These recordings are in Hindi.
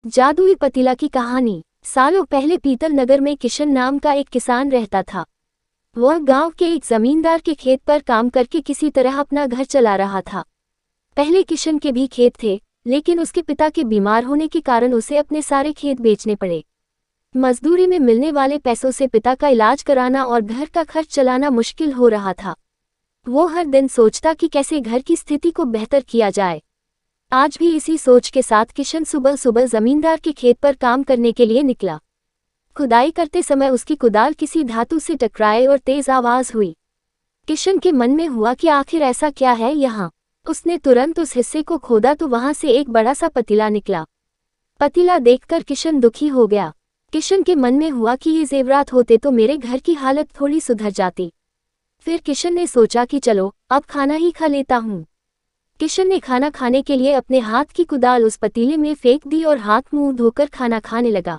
जादुई पतीला की कहानी। सालों पहले पीतल नगर में किशन नाम का एक किसान रहता था। वह गांव के एक जमींदार के खेत पर काम करके किसी तरह अपना घर चला रहा था। पहले किशन के भी खेत थे, लेकिन उसके पिता के बीमार होने के कारण उसे अपने सारे खेत बेचने पड़े। मजदूरी में मिलने वाले पैसों से पिता का इलाज कराना और घर का खर्च चलाना मुश्किल हो रहा था। वो हर दिन सोचता कि कैसे घर की स्थिति को बेहतर किया जाए। आज भी इसी सोच के साथ किशन सुबह सुबह जमींदार के खेत पर काम करने के लिए निकला। खुदाई करते समय उसकी कुदाल किसी धातु से टकराए और तेज आवाज हुई। किशन के मन में हुआ कि आखिर ऐसा क्या है यहाँ। उसने तुरंत उस हिस्से को खोदा तो वहां से एक बड़ा सा पतीला निकला। पतीला देखकर किशन दुखी हो गया। किशन के मन में हुआ कि ये जेवरात होते तो मेरे घर की हालत थोड़ी सुधर जाती। फिर किशन ने सोचा कि चलो अब खाना ही खा लेता हूँ। किशन ने खाना खाने के लिए अपने हाथ की कुदाल उस पतीले में फेंक दी और हाथ मुंह धोकर खाना खाने लगा।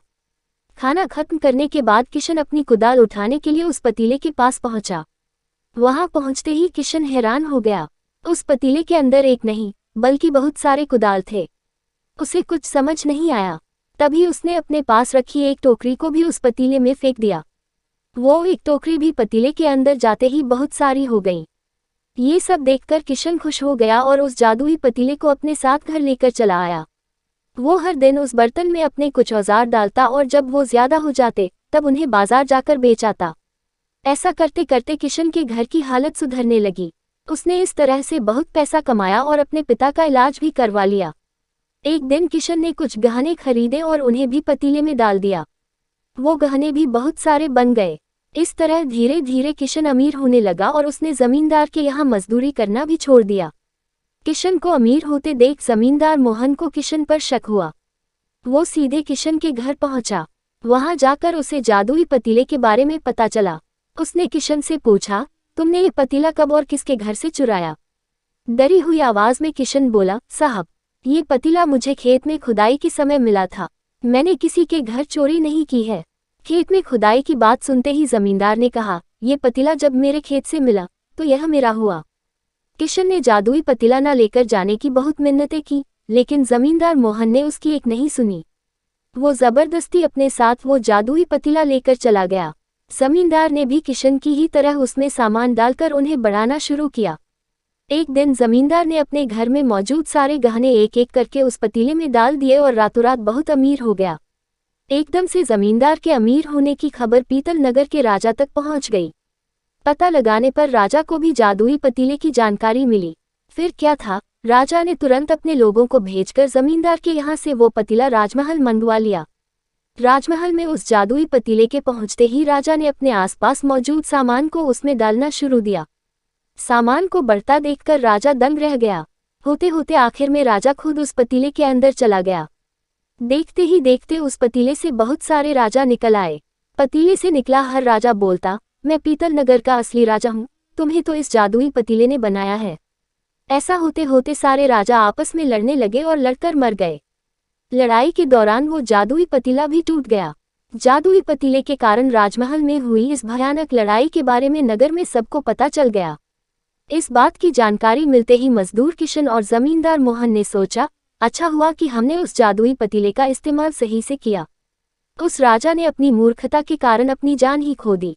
खाना खत्म करने के बाद किशन अपनी कुदाल उठाने के लिए उस पतीले के पास पहुंचा। वहां पहुंचते ही किशन हैरान हो गया। उस पतीले के अंदर एक नहीं बल्कि बहुत सारे कुदाल थे। उसे कुछ समझ नहीं आया। तभी उसने अपने पास रखी एक टोकरी को भी उस पतीले में फेंक दिया। वो एक टोकरी भी पतीले के अंदर जाते ही बहुत सारी हो गई। ये सब देखकर किशन खुश हो गया और उस जादुई पतीले को अपने साथ घर लेकर चला आया। वो हर दिन उस बर्तन में अपने कुछ औजार डालता और जब वो ज्यादा हो जाते तब उन्हें बाजार जाकर बेच आता। ऐसा करते करते किशन के घर की हालत सुधरने लगी। उसने इस तरह से बहुत पैसा कमाया और अपने पिता का इलाज भी करवा लिया। एक दिन किशन ने कुछ गहने खरीदे और उन्हें भी पतीले में डाल दिया। वो गहने भी बहुत सारे बन गए। इस तरह धीरे धीरे किशन अमीर होने लगा और उसने जमींदार के यहाँ मजदूरी करना भी छोड़ दिया। किशन को अमीर होते देख जमींदार मोहन को किशन पर शक हुआ। वो सीधे किशन के घर पहुंचा। वहां जाकर उसे जादुई पतीले के बारे में पता चला। उसने किशन से पूछा, तुमने ये पतीला कब और किसके घर से चुराया? डरी हुई आवाज में किशन बोला, साहब, ये पतीला मुझे खेत में खुदाई के समय मिला था। मैंने किसी के घर चोरी नहीं की है। खेत में खुदाई की बात सुनते ही जमींदार ने कहा, ये पतीला जब मेरे खेत से मिला तो यह मेरा हुआ। किशन ने जादुई पतीला न लेकर जाने की बहुत मिन्नतें की, लेकिन जमींदार मोहन ने उसकी एक नहीं सुनी। वो जबरदस्ती अपने साथ वो जादुई पतीला लेकर चला गया। जमींदार ने भी किशन की ही तरह उसमें सामान डालकर उन्हें बढ़ाना शुरू किया। एक दिन जमींदार ने अपने घर में मौजूद सारे गहने एक एक करके उस पतीले में डाल दिए और रातों रात बहुत अमीर हो गया। एकदम से जमींदार के अमीर होने की खबर पीतल नगर के राजा तक पहुंच गई। पता लगाने पर राजा को भी जादुई पतीले की जानकारी मिली। फिर क्या था, राजा ने तुरंत अपने लोगों को भेजकर जमींदार के यहाँ से वो पतीला राजमहल मंगवा लिया। राजमहल में उस जादुई पतीले के पहुंचते ही राजा ने अपने आसपास मौजूद सामान को उसमें डालना शुरू दिया। सामान को बढ़ता देखकर राजा दंग रह गया। होते होते आखिर में राजा खुद उस पतीले के अंदर चला गया। देखते ही देखते उस पतीले से बहुत सारे राजा निकल आए। पतीले से निकला हर राजा बोलता, मैं पीतल नगर का असली राजा हूँ, तुम्हें तो इस जादुई पतीले ने बनाया है। ऐसा होते होते सारे राजा आपस में लड़ने लगे और लड़कर मर गए। लड़ाई के दौरान वो जादुई पतीला भी टूट गया। जादुई पतीले के कारण राजमहल में हुई इस भयानक लड़ाई के बारे में नगर में सबको पता चल गया। इस बात की जानकारी मिलते ही मजदूर किशन और जमींदार मोहन ने सोचा, अच्छा हुआ कि हमने उस जादुई पतीले का इस्तेमाल सही से किया। उस राजा ने अपनी मूर्खता के कारण अपनी जान ही खो दी।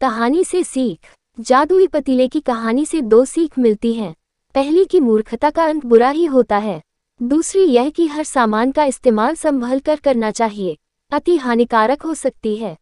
कहानी से सीख। जादुई पतीले की कहानी से दो सीख मिलती हैं। पहली कि मूर्खता का अंत बुरा ही होता है। दूसरी यह कि हर सामान का इस्तेमाल संभल कर करना चाहिए, अति हानिकारक हो सकती है।